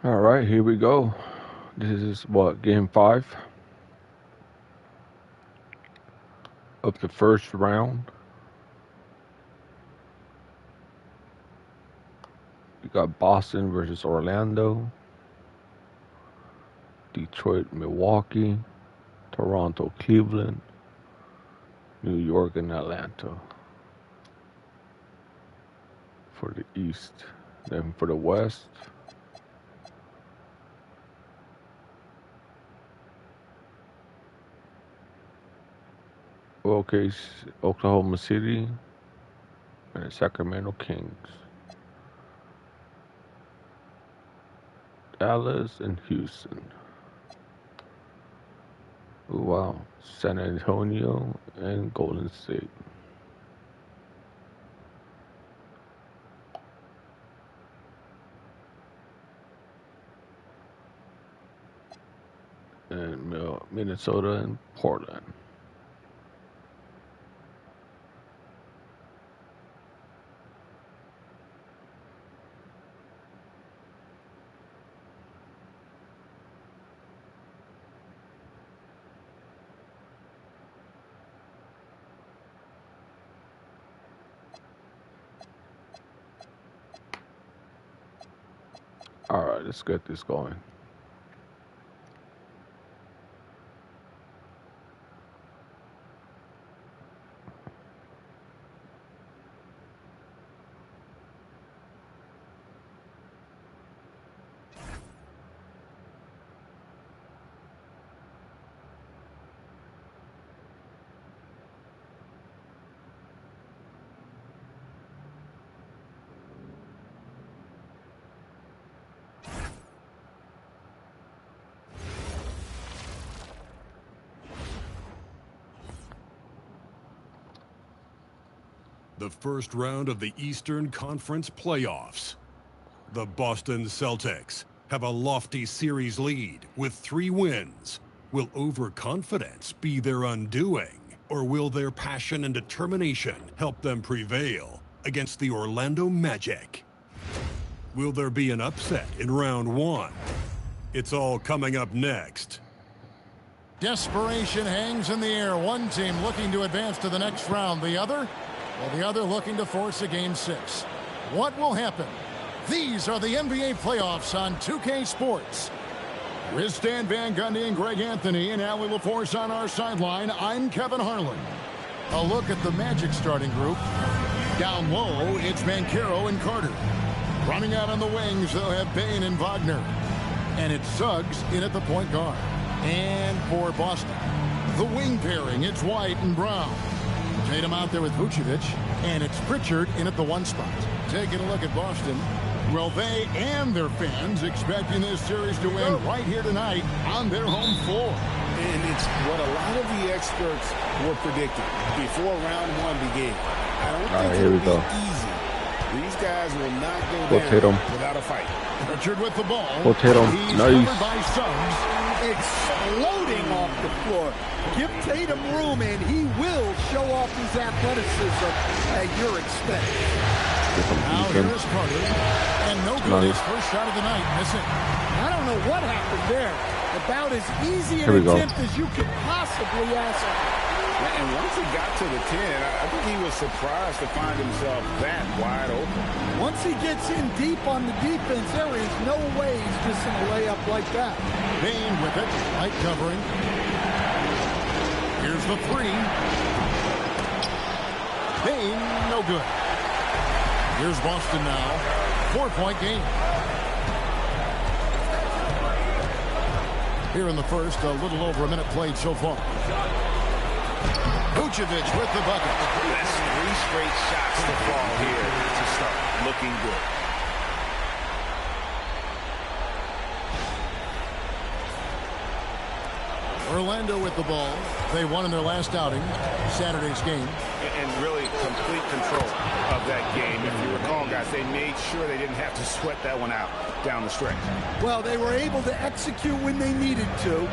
All right, here we go. This is what, game 5 of the first round. We got Boston versus Orlando, Detroit, Milwaukee, Toronto, Cleveland, New York, and Atlanta for the East. Then for the West, okay, Oklahoma City and the Sacramento Kings, Dallas and Houston. Ooh, wow, San Antonio and Golden State. And Minnesota and Portland. All right, let's get this going. The first round of the Eastern Conference playoffs. The Boston Celtics have a lofty series lead with 3 wins. Will overconfidence be their undoing, or will their passion and determination help them prevail against the Orlando Magic? Will there be an upset in round 1? It's all coming up next. Desperation hangs in the air. One team looking to advance to the next round. The other? Well, the other looking to force a Game 6. What will happen? These are the NBA playoffs on 2K Sports. With Stan Van Gundy and Greg Anthony and Allie LaForce on our sideline, I'm Kevin Harlan. A look at the Magic starting group. Down low, it's Banchero and Carter. Running out on the wings, they'll have Bane and Wagner. And it's Suggs in at the point guard. And for Boston, the wing pairing, it's White and Brown. Tatum out there with Vucevic, and it's Pritchard in at the 1 spot. Taking a look at Boston. Well, they and their fans expecting this series to win right here tonight on their home floor. And it's what a lot of the experts were predicting before round 1 began. I don't think it'll be easy. These guys will not go down without a fight. Pritchard with the ball. He's covered by Suggs. Exploding off the floor. Give Tatum room, and he will show off his athleticism at your expense. Now here's Carter. And no good. His first shot of the night. Missing. I don't know what happened there. About as easy an attempt as you could possibly ask. And once he got to the 10, I think he was surprised to find himself that wide open. Once he gets in deep on the defense, there is no way he's just going to lay up like that. Bane with it. Light covering. Here's the 3. Bane, no good. Here's Boston now. 4-point game. Here in the first, a little over a minute played so far. Vucevic with the bucket. That's 3 straight shots to fall here to start. Looking good. Orlando with the ball. They won in their last outing, Saturday's game. And really complete control of that game. If you recall, guys, they made sure they didn't have to sweat that one out down the stretch. Well, they were able to execute when they needed to.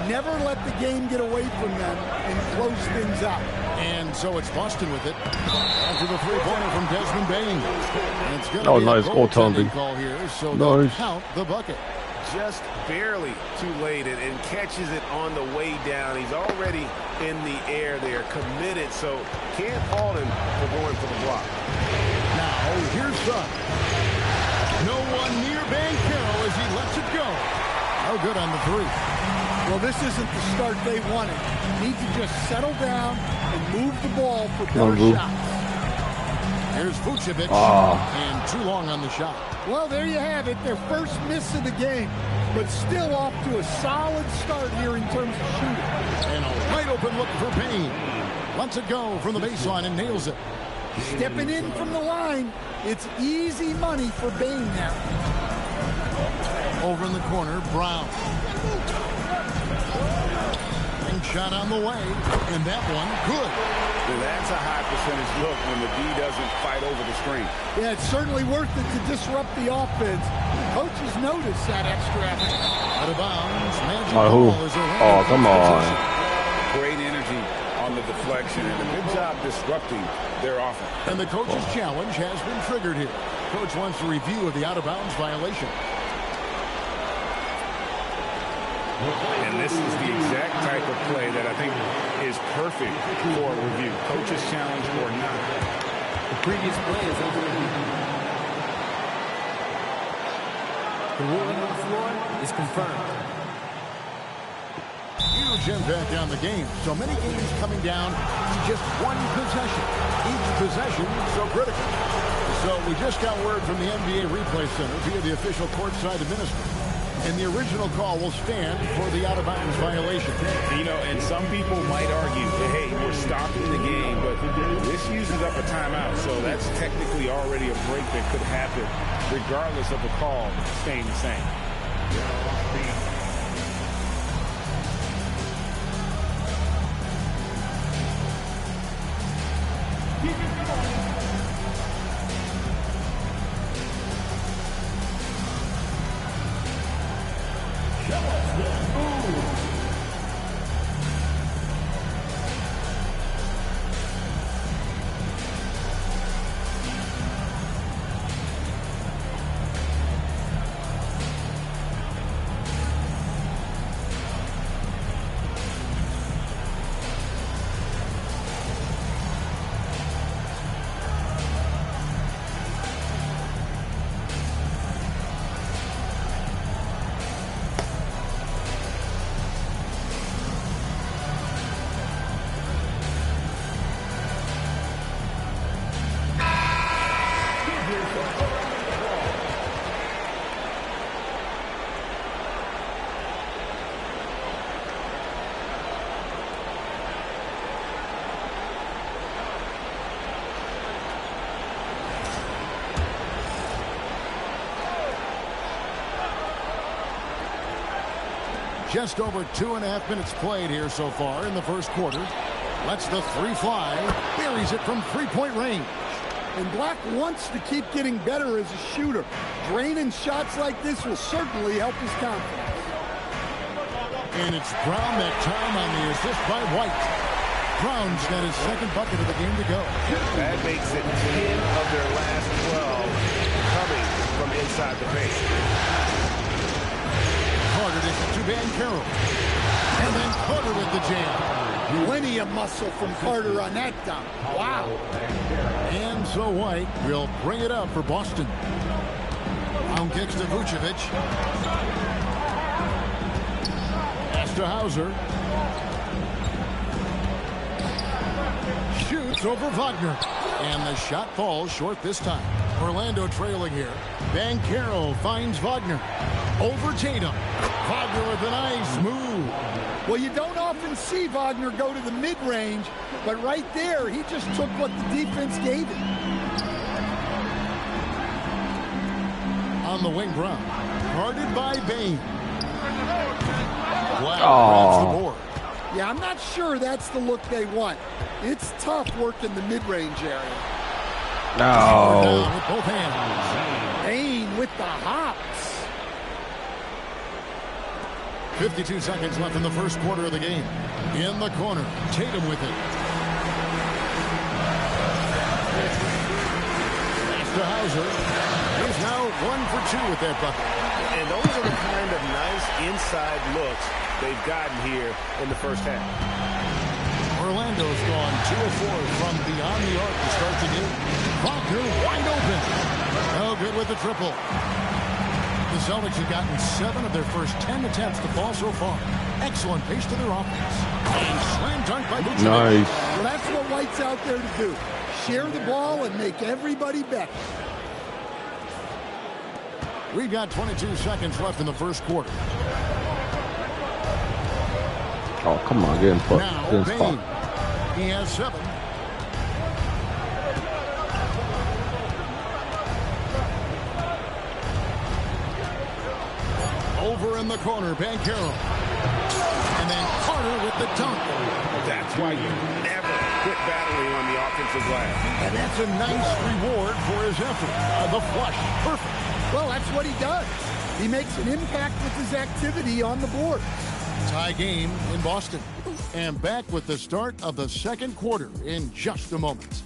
Never let the game get away from them and close things out. And so it's Boston with it. After the 3-pointer from Desmond Bane. And it's going to be nice a goaltending goaltending call here, so they'll count the bucket. just barely too late and catches it on the way down. He's already in the air there, committed, so can't fault him for going for the block. Now, here's Sugg. No one near Banchero as he lets it go. No good on the three. Well, this isn't the start they wanted. Need to just settle down and move the ball for better shots. Here's Vucevic, and too long on the shot. Well, there you have it. Their first miss of the game, but still off to a solid start here in terms of shooting. And a wide open look for Payne. Lets it go from the baseline and nails it. Stepping in from the line, it's easy money for Bane now. Over in the corner, Brown. Shot on the way, and that one good. Well, that's a high percentage look when the D doesn't fight over the screen. Yeah, it's certainly worth it to disrupt the offense. Coaches notice that extra effort. Out of bounds, Magic come on. Great energy on the deflection, and a good job disrupting their offense. And the coach's challenge has been triggered here. Coach wants a review of the out-of-bounds violation. And this is the exact type of play that I think is perfect for a review. Coach's challenge or not. The previous play is over. The ruling on the floor is confirmed. Huge impact on the game. So many games coming down to just one possession. Each possession so critical. So we just got word from the NBA Replay Center via the official courtside administrator. And the original call will stand for the out-of-bounds violation. You know, and some people might argue that, hey, we're stopping the game, but this uses up a timeout, so that's technically already a break that could happen regardless of the call staying the same. Just over 2.5 minutes played here so far in the first quarter. Lets the three fly. Buries it from three-point range. And Black wants to keep getting better as a shooter. Draining shots like this will certainly help his confidence. And it's Brown that time on the assist by White. Brown's got his second bucket of the game to go. That makes it 10 of their last 12 coming from inside the paint. Carter to Banchero. And then Carter with the jam. Plenty of muscle from Carter on that dunk. Wow. And so White will bring it up for Boston. Brown kicks to Vucevic. Pass to Hauser. Shoots over Wagner. And the shot falls short this time. Orlando trailing here. Banchero finds Wagner. Over Tatum. Wagner with a nice move. Well, you don't often see Wagner go to the mid-range, but right there, he just took what the defense gave him. On the wing, Brown. Guarded by Bane. Wow, grabs the board. Yeah, I'm not sure that's the look they want. It's tough working the mid-range area. No. With both hands. Bane with the hops. 52 seconds left in the first quarter of the game. In the corner, Tatum with it. Pass to Hauser. Here's He's now 1 for 2 with that bucket. And those are the kind of nice inside looks they've gotten here in the first half. Orlando's gone 2 of 4 from beyond the arc to start the game. Wagner wide open. Oh, good with the triple. The Celtics have gotten 7 of their first 10 attempts to fall so far. Excellent pace to their offense. And slam dunk by Vucevic. Nice. Well, that's what White's out there to do. Share the ball and make everybody better. We've got 22 seconds left in the first quarter. Oh, come on, getting put. Now, Bane. He has 7. Over in the corner, Banchero. And then Carter with the dunk. That's why you never quit battling on the offensive glass. And that's a nice reward for his effort. The flush. Perfect. Well, that's what he does. He makes an impact with his activity on the board. Tie game in Boston. And back with the start of the second quarter in just a moment.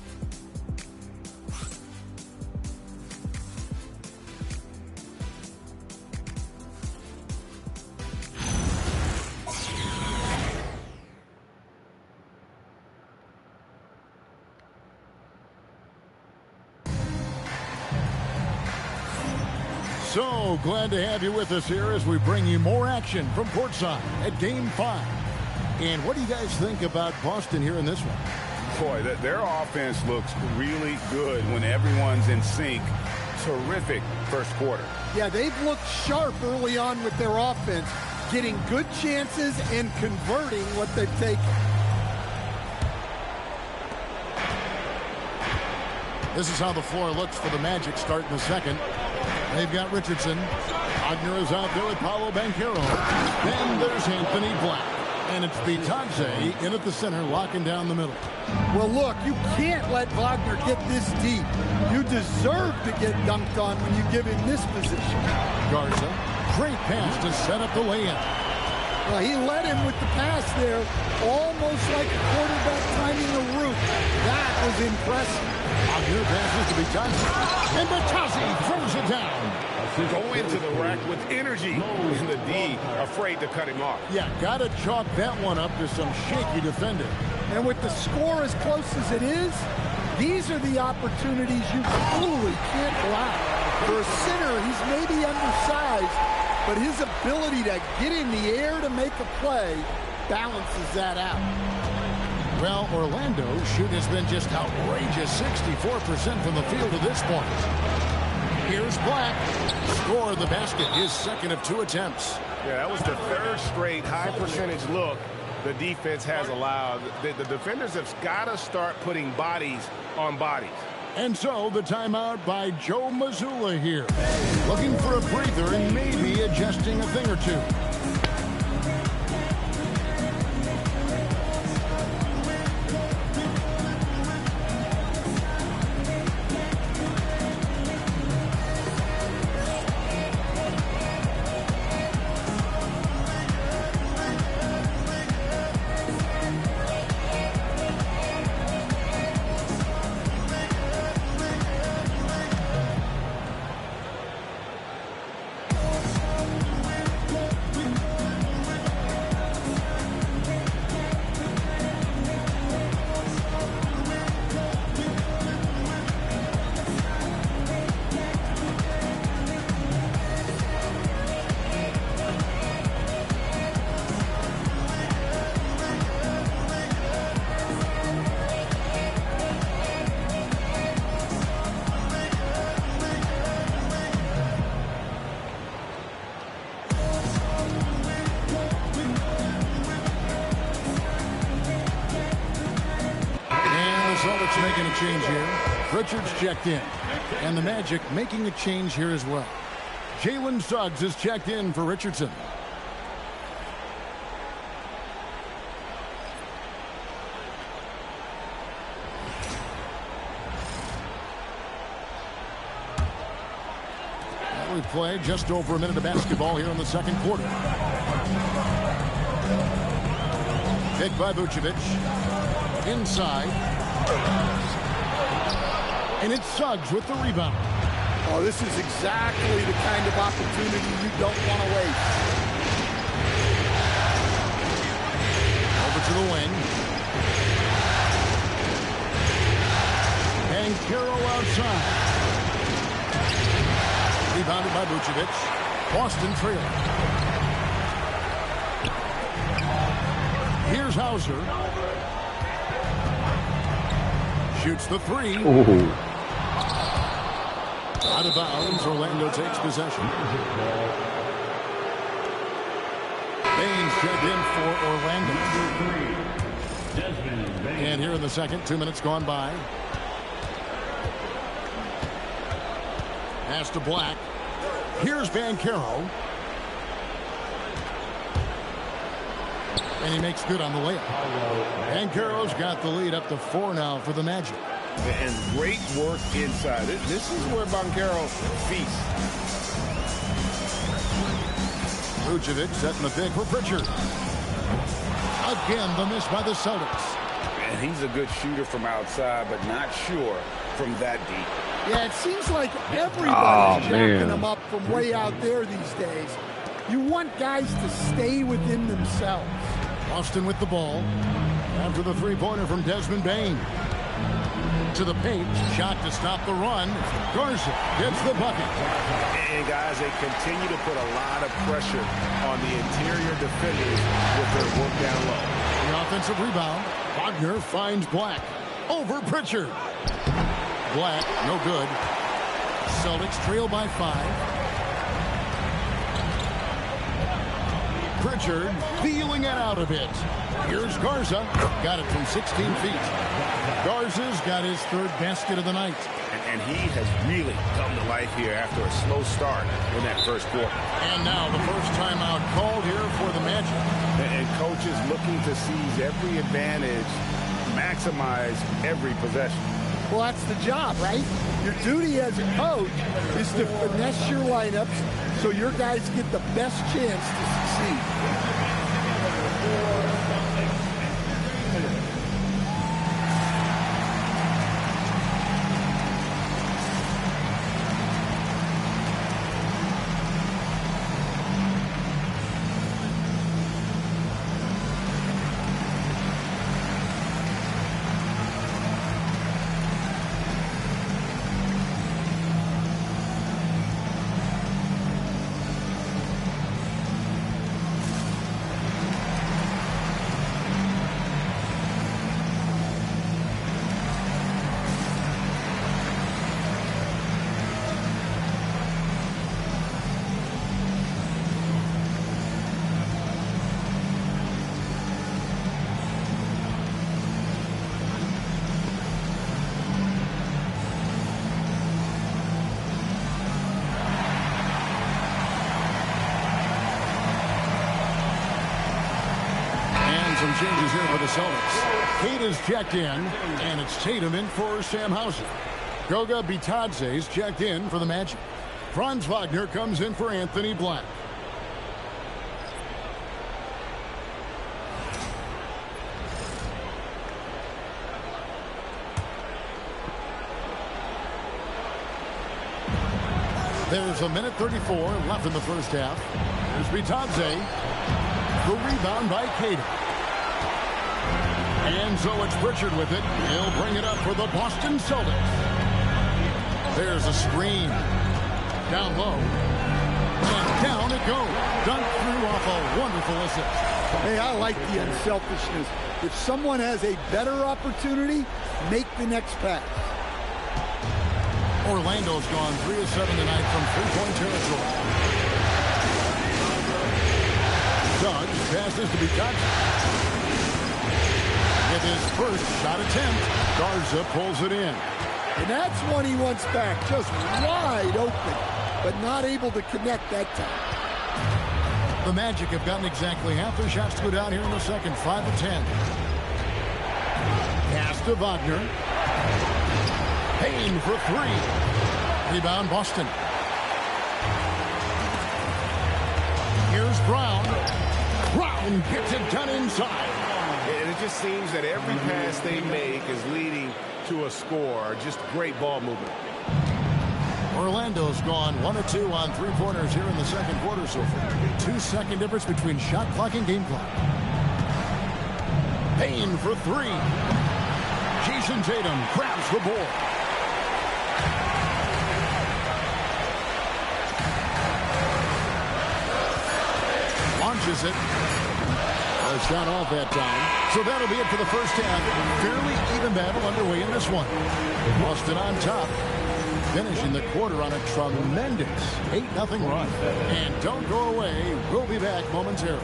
So glad to have you with us here as we bring you more action from courtside at Game 5. And what do you guys think about Boston here in this one? Boy, their offense looks really good when everyone's in sync. Terrific first quarter. Yeah, they've looked sharp early on with their offense, getting good chances and converting what they've taken. This is how the floor looks for the Magic start in the second. They've got Richardson. Wagner is out there with Paolo Banchero. Then there's Anthony Black. And it's Bitadze in at the center, locking down the middle. Well, look, you can't let Wagner get this deep. You deserve to get dunked on when you give him this position. Garza, great pass to set up the lay-in. Well, he led him with the pass there, almost like a quarterback timing a route. That was impressive. Wagner passes to Bitadze. And Bitadze throws it down. Go into the rack with energy. And the D afraid to cut him off. Yeah, got to chalk that one up to some shaky defending. And with the score as close as it is, these are the opportunities you truly can't allow. For a center, he's maybe undersized, but his ability to get in the air to make a play balances that out. Well, Orlando's shoot has been just outrageous, 64% from the field at this point. Here's Black. Scored the basket, his second of 2 attempts. Yeah, that was the third straight high percentage look the defense has allowed. The defenders have got to start putting bodies on bodies. And so the timeout by Joe Mazzulla here. Looking for a breather and maybe adjusting a thing or two. Making a change here. Richards checked in. And the Magic making a change here as well. Jalen Suggs is checked in for Richardson. Well, we've played just over a minute of basketball here in the second quarter. Picked by Vucevic. Inside. And it's Suggs with the rebound. Oh, this is exactly the kind of opportunity you don't want to waste. Over to the wing. And Banchero outside. Rebounded by Vucevic. Boston trailing. Here's Hauser. Shoots the three. Ooh. Out of bounds. Orlando takes possession. Baines checked in for Orlando. And here in the second, 2 minutes gone by. Pass to Black. Here's Banchero. And he makes good on the layup. Banchero's got the lead up to 4 now for the Magic. And great work inside. This is where Banchero feasts. Vucevic setting the pick for Pritchard. Again, the miss by the Celtics. And he's a good shooter from outside, but not sure from that deep. Yeah, it seems like everybody's jacking them up from way out there these days. You want guys to stay within themselves. Boston with the ball. After the three-pointer from Desmond Bane. To the paint. Shot to stop the run. Garza gets the bucket. And guys, they continue to put a lot of pressure on the interior defenders with their work down low. The offensive rebound. Wagner finds Black. Over Pritchard. Black, no good. Celtics trail by 5. Pritchard feeling it out a bit. Here's Garza. Got it from 16 feet. Garza's got his third basket of the night. And he has really come to life here after a slow start in that first quarter. And now the first timeout called here for the Magic. And coaches looking to seize every advantage, maximize every possession. Well, that's the job, right? Your duty as a coach is to finesse your lineups so your guys get the best chance to succeed. Some changes here for the Celtics. Kate is checked in, and it's Tatum in for Sam Hauser. Goga Bitadze's checked in for the Magic. Franz Wagner comes in for Anthony Black. There's a minute 34 left in the first half. There's Bitadze. The rebound by Tatum. And so it's Pritchard with it. He'll bring it up for the Boston Celtics. There's a screen. Down low. And down it goes. Dunked through off a wonderful assist. Hey, I like the unselfishness. If someone has a better opportunity, make the next pass. Orlando's gone 3 of 7 tonight from three-point territory. Suggs passes to Bitadze. With his first shot attempt, Garza pulls it in. And that's one he wants back, just wide open, but not able to connect that time. The Magic have gotten exactly half their shots to go down here in the second, 5 of 10. Pass to Wagner. Payne for 3. Rebound Boston. Here's Brown. Brown gets it done inside. And it just seems that every pass they make is leading to a score. Just great ball movement. Orlando's gone 1 of 2 on three-pointers here in the second quarter so far. 2-second difference between shot clock and game clock. Payne for three. Jason Tatum grabs the ball. Launches it. A shot off that time. So that'll be it for the first half. Fairly even battle underway in this one. Boston on top. Finishing the quarter on a tremendous 8-0 run. And don't go away. We'll be back momentarily.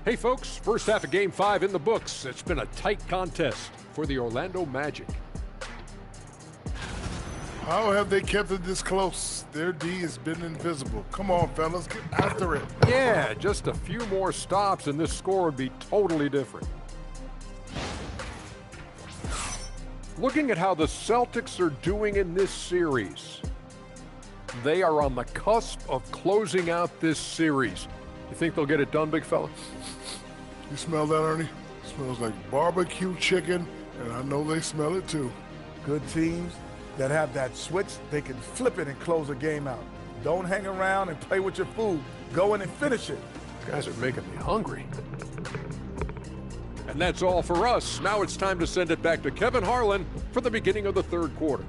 Hey folks, first half of Game 5 in the books. It's been a tight contest for the Orlando Magic. How have they kept it this close? Their D has been invisible. Come on, fellas, get after it. Yeah, just a few more stops and this score would be totally different. Looking at how the Celtics are doing in this series, they are on the cusp of closing out this series. You think they'll get it done, big fella? You smell that, Ernie? It smells like barbecue chicken, and I know they smell it too. Good teams that have that switch, they can flip it and close a game out. Don't hang around and play with your food. Go in and finish it. You guys are making me hungry. And that's all for us. Now it's time to send it back to Kevin Harlan for the beginning of the third quarter.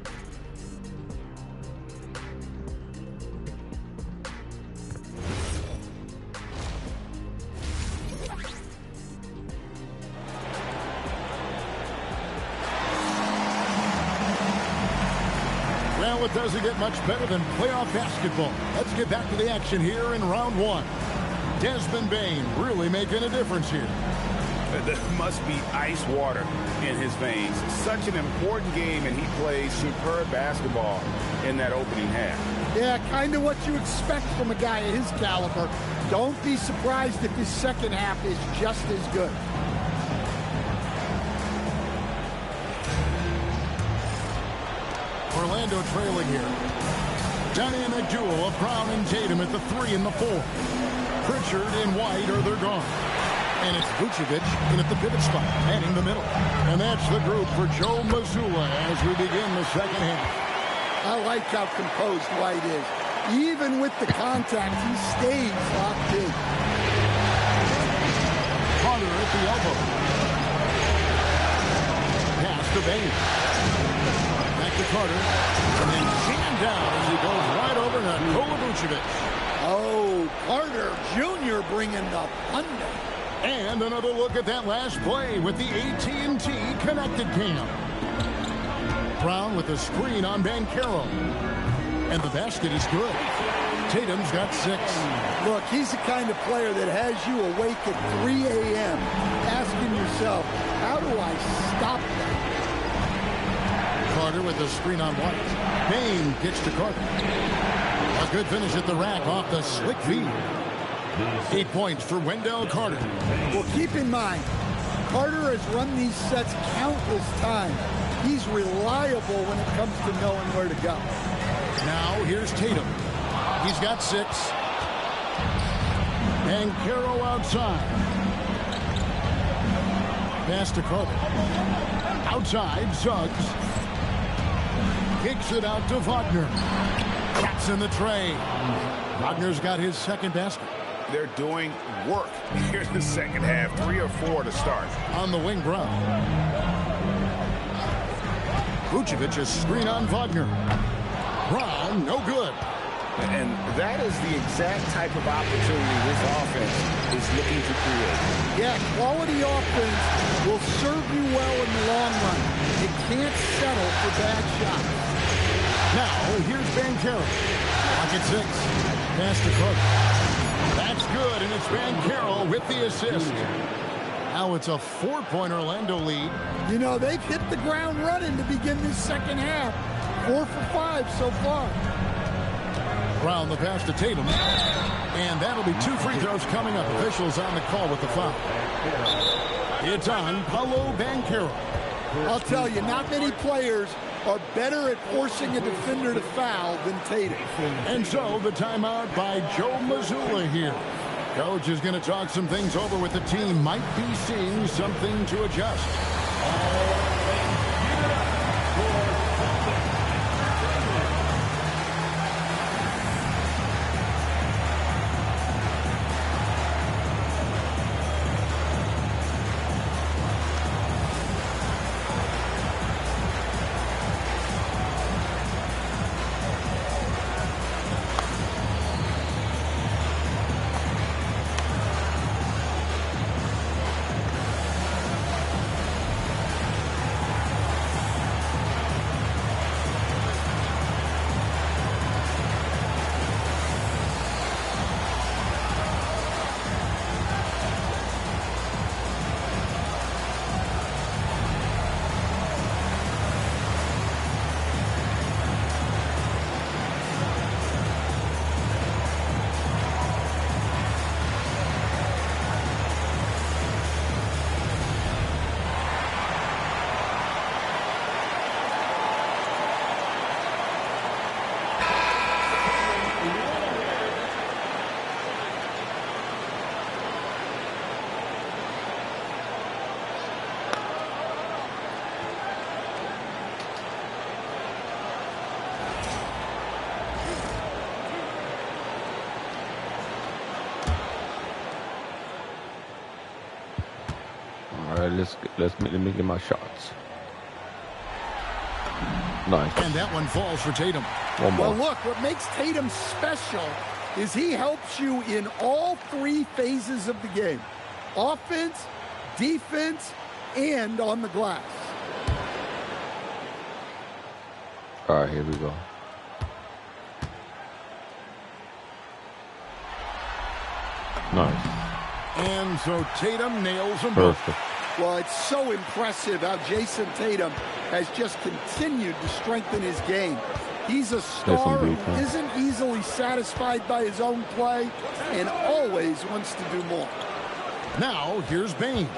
Well, it doesn't get much better than playoff basketball. Let's get back to the action here in round one. Desmond Bane really making a difference here. There must be ice water in his veins. Such an important game, and he plays superb basketball in that opening half. Yeah, kind of what you expect from a guy of his caliber. Don't be surprised if his second half is just as good. Orlando trailing here. Dynamic duo of Brown and Tatum at the 3 and the 4. Pritchard and White are they're gone. And it's Vucevic in at the pivot spot, manning the middle. And that's the group for Joe Mazzulla as we begin the second half. I like how composed White is. Even with the contact, he stays locked in. Carter at the elbow. Pass to Bane. Back to Carter. And then jammed down as he goes right over to Nikola Vucevic. Oh, Carter Jr. bringing the thunder. And another look at that last play with the AT&T connected cam. Brown with a screen on Banchero. And the basket is good. Tatum's got 6. Look, he's the kind of player that has you awake at 3 a.m. asking yourself, how do I stop that? Carter with the screen on White. Bane gets to Carter. A good finish at the rack off the slick feed. 8 points for Wendell Carter. Well, keep in mind, Carter has run these sets countless times. He's reliable when it comes to knowing where to go. Now here's Tatum. He's got 6. Banchero outside. Pass to Carter. Outside, Suggs. Kicks it out to Wagner. Taps in the tray. Wagner's got his second basket. They're doing work here in the second half. 3 or 4 to start. On the wing, Brown. Vucevic is screen on Wagner. Brown, no good. And that is the exact type of opportunity this offense is looking to create. Yeah, quality offense will serve you well in the long run. It can't settle for bad shots. Now, here's Banchero. Pocket 6. Pass to Carter. That's good, and it's Banchero with the assist. Now it's a 4-point Orlando lead. You know, they've hit the ground running to begin this second half. 4 for 5 so far. Brown the pass to Tatum. And that'll be 2 free throws coming up. Officials on the call with the foul. It's on Paolo Banchero. I'll tell you, not many players are better at forcing a defender to foul than Tatum. And so the timeout by Joe Mazzulla here. Coach is going to talk some things over with the team. Might be seeing something to adjust. Let me get my shots. Nice. And that one falls for Tatum. One more. Well, look, what makes Tatum special is he helps you in all three phases of the game. Offense, defense, and on the glass. All right, here we go. Nice. And so Tatum nails them both. Perfect. Well, it's so impressive how Jason Tatum has just continued to strengthen his game. He's a star who isn't easily satisfied by his own play and always wants to do more. Now, here's Bane.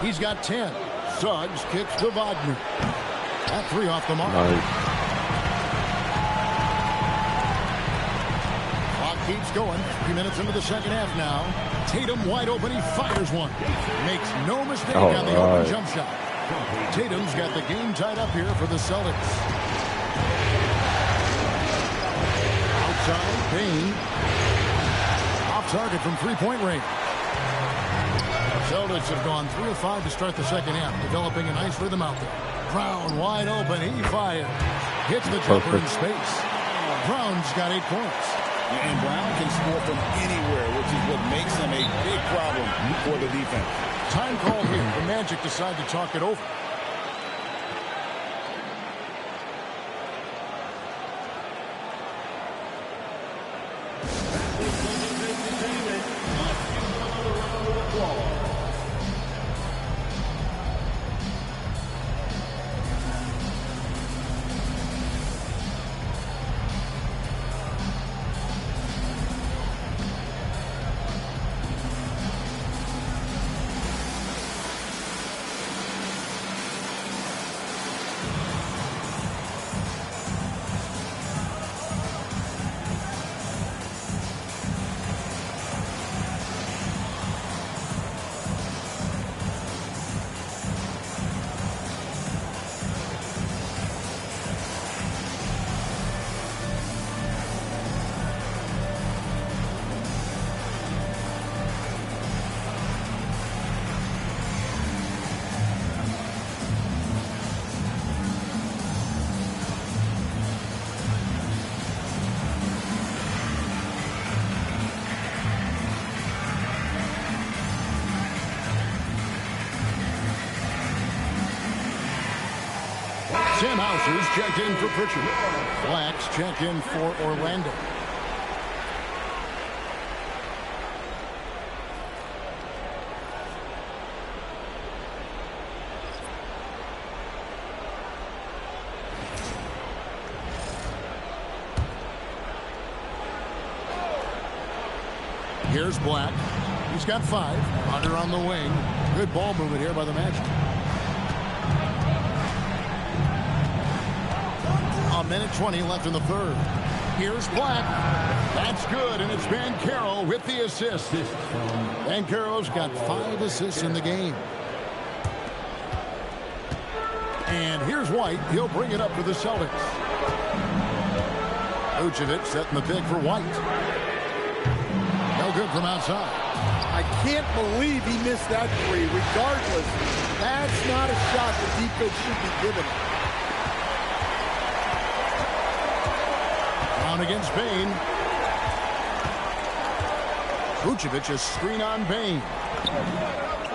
He's got 10. Suggs kicks to Wagner. That three off the mark. Nice. Clock keeps going. 3 minutes into the second half now. Tatum wide open. He fires one. Makes no mistake on the open jump shot. Tatum's got the game tied up here for the Celtics. Outside, Bane. Off target from three-point range. Celtics have gone 3 of 5 to start the second half, developing a nice rhythm out there. Brown wide open. He fires. Hits the jumper in space. Brown's got 8 points. And Brown can score from anywhere, which is what makes him a big problem for the defense. Time call here. The Magic decide to talk it over. Sam Hauser's checked in for Pritchard. Blacks check in for Orlando. Here's Black. He's got 5. Hunter on the wing. Good ball movement here by the Magic. minute 20 left in the third. Here's Black. That's good, and it's Banchero with the assist. Banchero's got 5 assists in the game. And here's White. He'll bring it up for the Celtics. Vucevic setting the pick for White. No good from outside. I can't believe he missed that three. Regardless, that's not a shot the defense should be giving. Down against Bane. Vucevic is screen on Bane.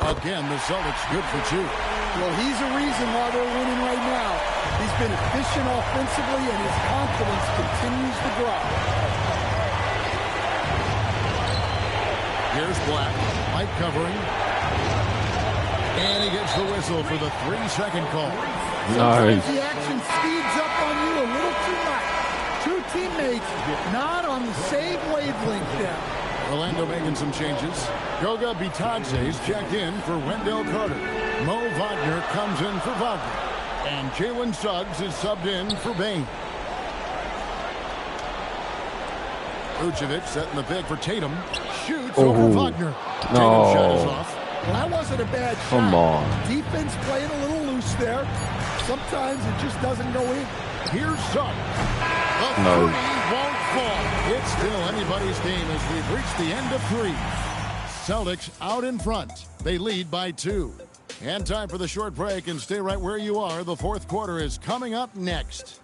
Again, the Celtics good for 2. Well, he's a reason why they're winning right now. He's been efficient offensively, and his confidence continues to grow. Here's Black. White covering. And he gets the whistle for the 3-second call. Sometimes the action speeds up on you a little too much. 2 teammates not on the same wavelength there. Orlando making some changes. Goga Bitadze's checked in for Wendell Carter. Mo Wagner comes in for Wagner. And Jalen Suggs is subbed in for Bane. Vucevic setting the pick for Tatum. Shoots over Wagner. No. Tatum's shot is off. Well, that wasn't a bad shot. Come on. Defense playing a little loose there. Sometimes it just doesn't go in. Here's Suggs. The three won't fall. It's still anybody's game as we've reached the end of 3. Celtics out in front. They lead by 2. And time for the short break, and stay right where you are. The fourth quarter is coming up next.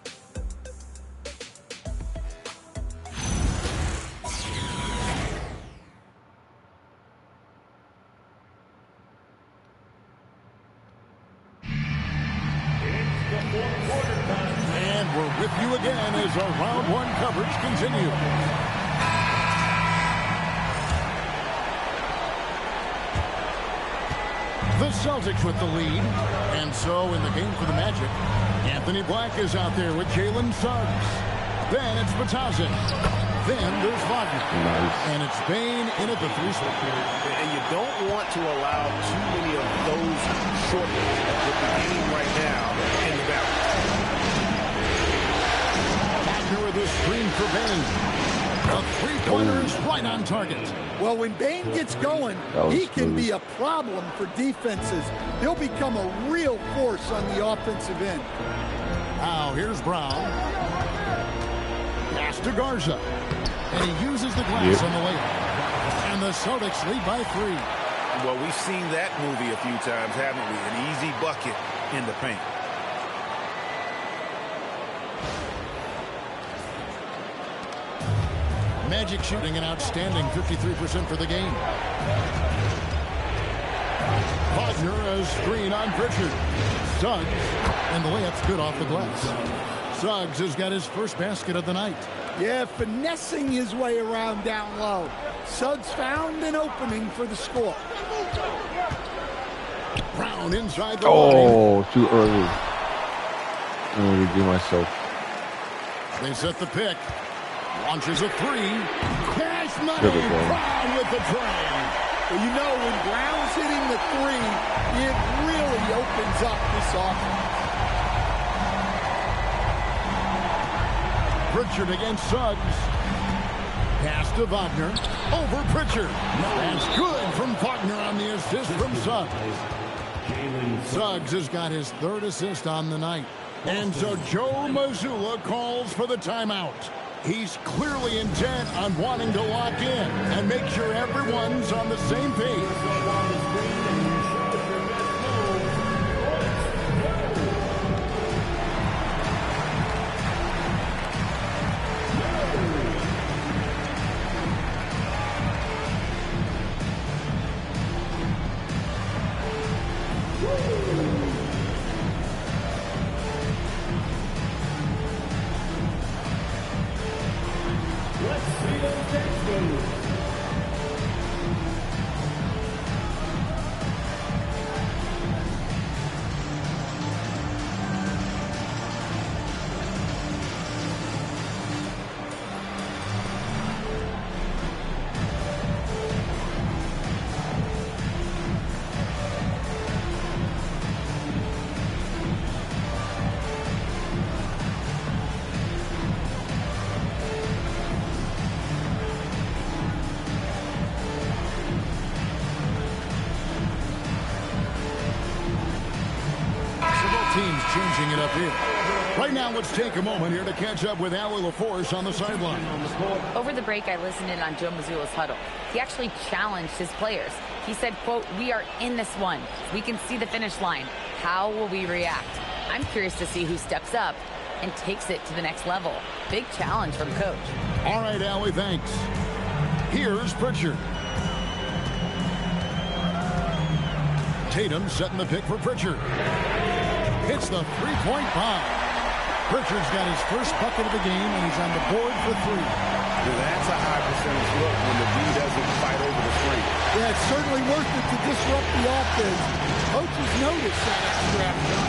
And we're with you again as our round 1 coverage continues. The Celtics with the lead. And so in the game for the Magic, Anthony Black is out there with Jalen Suggs. Then it's Bitadze. Then there's Wagner. Nice. And it's Bane in at the 3 spot. And you don't want to allow too many of those shortcuts with the game right now in the balance. Wagner with a screen for Bane. The 3-pointer is right on target. Well, when Bane gets going, he can be a problem for defenses. He'll become a real force on the offensive end. Now, here's Brown. Pass to Garza. And he uses the glass on the layup. And the Celtics lead by 3. Well, we've seen that movie a few times, haven't we? An easy bucket in the paint. Magic shooting an outstanding 53% for the game. Wagner a screen on Pritchard. Suggs, and the layup's good off the glass. Suggs has got his first basket of the night. Yeah, finessing his way around down low. Suggs found an opening for the score. Brown inside the line. Too early. I'm going to redeem myself. They set the pick. Launches a 3. Cash money. Brown with the try. Well, you know, when Brown's hitting the 3, it really opens up this offense. Pritchard against Suggs. Pass to Wagner. Over Pritchard. That's good from Wagner on the assist from Suggs. Suggs has got his 3rd assist on the night. And so Joe Mazzulla calls for the timeout. He's clearly intent on wanting to lock in and make sure everyone's on the same page. changing it up here. Right now, let's take a moment here to catch up with Allie LaForce on the sideline. Over the break, I listened in on Joe Mazzulla's huddle. He actually challenged his players. He said, quote, "We are in this one. We can see the finish line. How will we react?" I'm curious to see who steps up and takes it to the next level. Big challenge from Coach. All right, Allie, thanks. Here's Pritchard. Tatum setting the pick for Pritchard. Hits the three-point bomb. Pritchard's got his first bucket of the game, and he's on the board for three. That's a high percentage look when the D doesn't fight over the screen. Yeah, it's certainly worth it to disrupt the offense. Coaches notice that extra.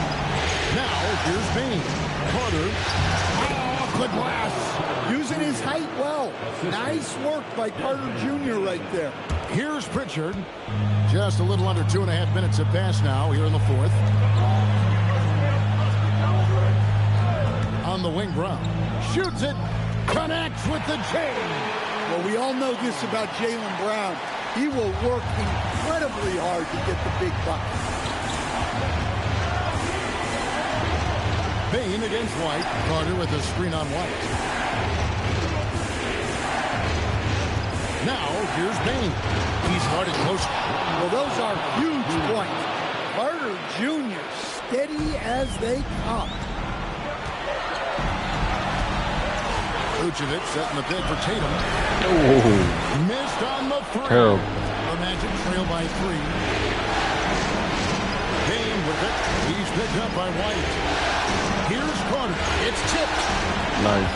Now, here's Payne. Carter. Off the glass. Using his height well. Nice work by Carter Jr. right there. Here's Pritchard. Just a little under 2.5 minutes have passed now here in the fourth. On the wing, Brown. Shoots it. Connects with the chain. Well, we all know this about Jaylen Brown. He will work incredibly hard to get the big bucket. Payne against White. Carter with a screen on White. Now, here's Payne. He's guarded close. Well, those are huge points. Carter Jr. steady as they come. Vucevic setting the pick for Tatum. Oh. Missed on the three. Terrible. The Magic trail by 3. Payne with it. He's picked up by White. Here's Carter. It's tipped. Nice.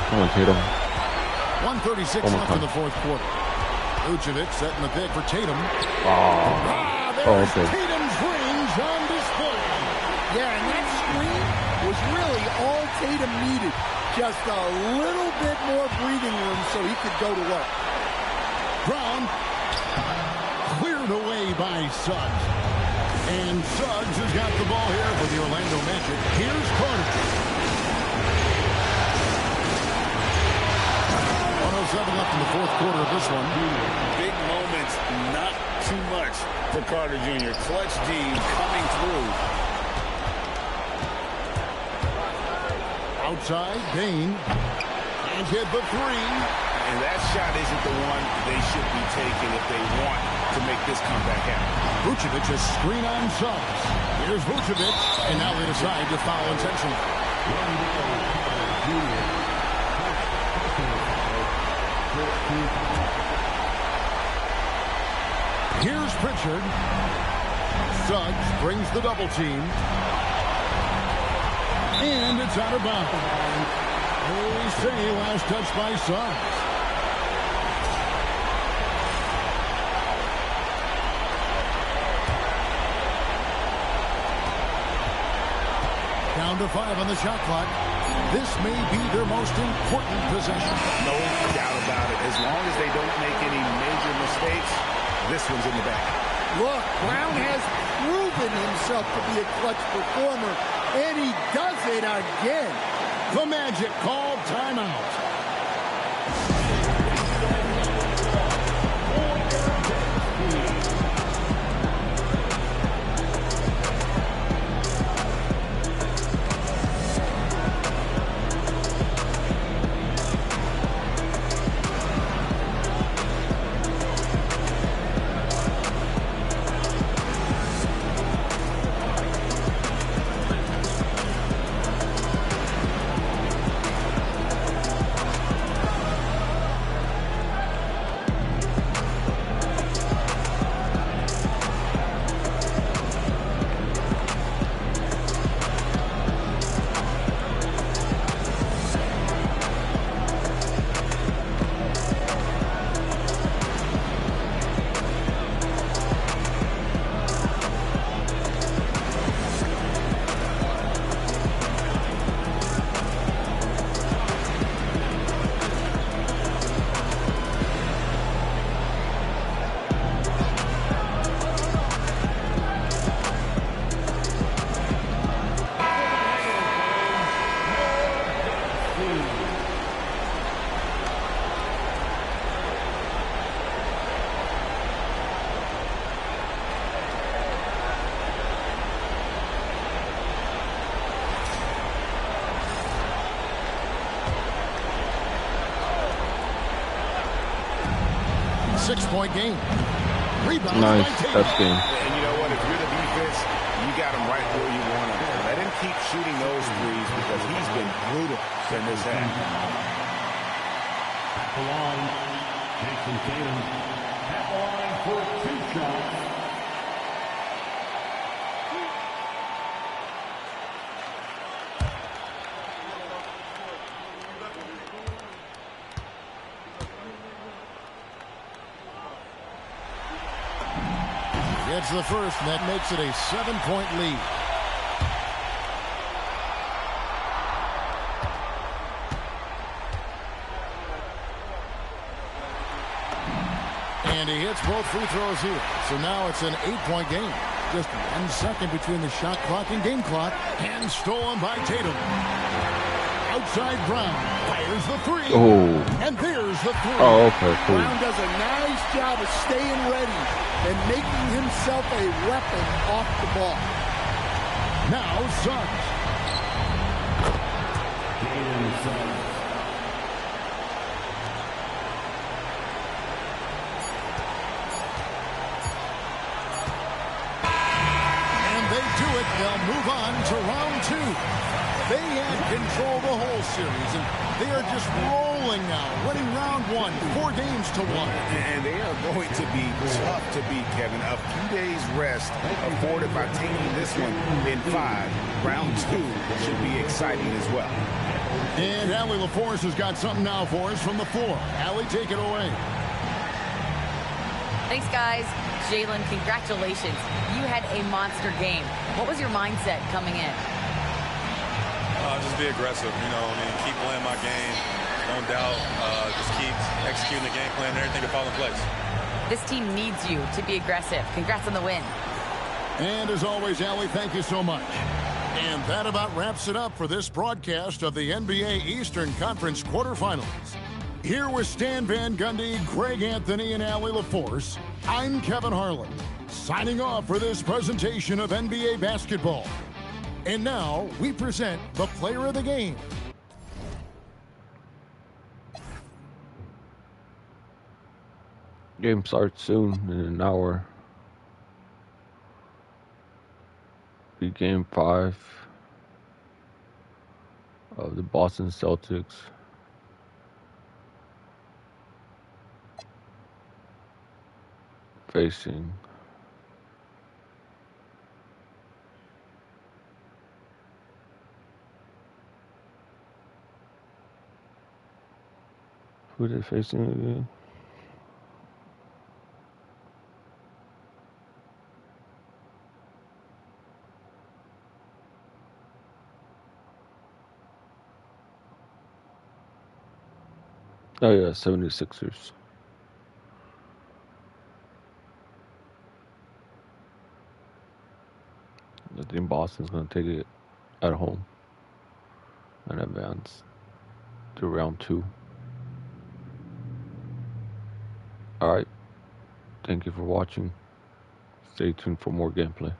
Come on, Tatum. 1:36 left in the fourth quarter. Vucevic setting the pick for Tatum. There's okay. Tatum's range on display. Yeah, and that screen was really all Tatum needed. Just a little bit more breathing room so he could go to work. Brown cleared away by Suggs. And Suggs has got the ball here for the Orlando Magic. Here's Carter. 1:07 left in the fourth quarter of this one. Big moments, not too much for Carter Jr. Clutch D coming through. Outside, Payne. And hit the three. And that shot isn't the one they should be taking if they want to make this comeback happen. Vucevic a screen on Suggs. Here's Vucevic. And now they decide to foul intentionally. Here's Pritchard. Suggs brings the double team. And it's out of bounds. They say last touch by Suggs. Down to 5 on the shot clock. This may be their most important possession. No doubt about it. As long as they don't make any major mistakes, this one's in the bag. Look, Brown has proven himself to be a clutch performer, and he does it again. The Magic called timeout. 6-point game. Rebound Nice. by Tatum. That's game. And you know what? If you're the defense, you got him right where you want him. Let him keep shooting those threes because he's been brutal in this half. At the line, Jason Tatum. At the line for 2 shots. Gets the first, and that makes it a 7-point lead. And he hits both free throws here. So now it's an 8-point game. Just 1 second between the shot clock and game clock. And stolen by Tatum. Outside Brown fires the three. Oh. And there's the three. Oh, okay, cool. Brown does a nice job of staying ready and making himself a weapon off the ball. Now Suggs. And they do it. They'll move on to round 2. They had control the whole series, and they are just rolling now, winning round 1, 4 games to 1. And they are going to be tough to beat, Kevin. A few days rest afforded by taking this one in 5. Round 2 should be exciting as well. And Allie LaForce has got something now for us from the floor. Allie, take it away. Thanks, guys. Jalen, congratulations. You had a monster game. What was your mindset coming in? Just be aggressive, you know. I mean, keep playing my game. Don't doubt. Just keep executing the game plan and everything will fall in place. This team needs you to be aggressive. Congrats on the win. And as always, Allie, thank you so much. And that about wraps it up for this broadcast of the NBA Eastern Conference quarterfinals. Here with Stan Van Gundy, Greg Anthony, and Allie LaForce, I'm Kevin Harlan, signing off for this presentation of NBA basketball. And now, we present the player of the game. Game starts soon, in an hour. Be game 5 of the Boston Celtics. Facing who are they facing again? Oh yeah, 76ers. I think Boston's going to take it at home and advance to round 2. Alright, thank you for watching. Stay tuned for more gameplay.